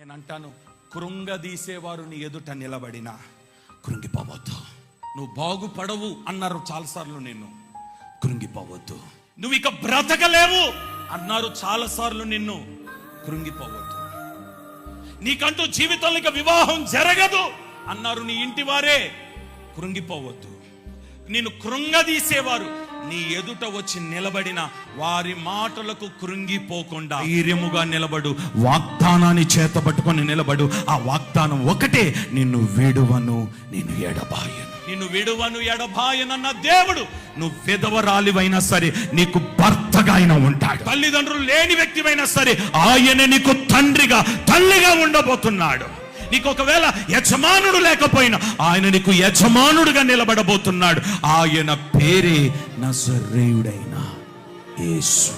నేను అంటాను, కృంగదీసేవారు నీ ఎదుట నిలబడినా కృంగిపోవద్దు. నువ్వు బాగుపడవు అన్నారు చాలాసార్లు, నిన్ను కృంగిపోవద్దు. నువ్వు ఇక బ్రతకలేవు అన్నారు చాలాసార్లు, నిన్ను కృంగిపోవద్దు. నీకంటూ జీవితంలో ఇక వివాహం జరగదు అన్నారు నీ ఇంటి వారే, కృంగిపోవద్దు. నిన్ను కృంగదీసేవారు నీ ఎదుట వచ్చి నిలబడిన వారి మాటలకు కృంగిపోకుండా ధైర్యముగా నిలబడు. వాగ్దానాన్ని చేతబట్టుకొని నిలబడు. ఆ వాగ్దానం ఒకటే, నిన్ను విడువను, నిన్ను ఎడబాయను. నిన్ను విడువను, ఎడబాయనన్న దేవుడు నువ్వు విధవరాలివైనా సరే నీకు భర్తగా ఆయన ఉంటాడు. తల్లిదండ్రులు లేని వ్యక్తివైనా సరే ఆయన నీకు తండ్రిగా, తల్లిగా ఉండబోతున్నాడు. నీకు ఒకవేళ యజమానుడు లేకపోయినా ఆయన నీకు యజమానుడుగా నిలబడబోతున్నాడు. ఆయన పేరే నజరేయుడైన యేసు.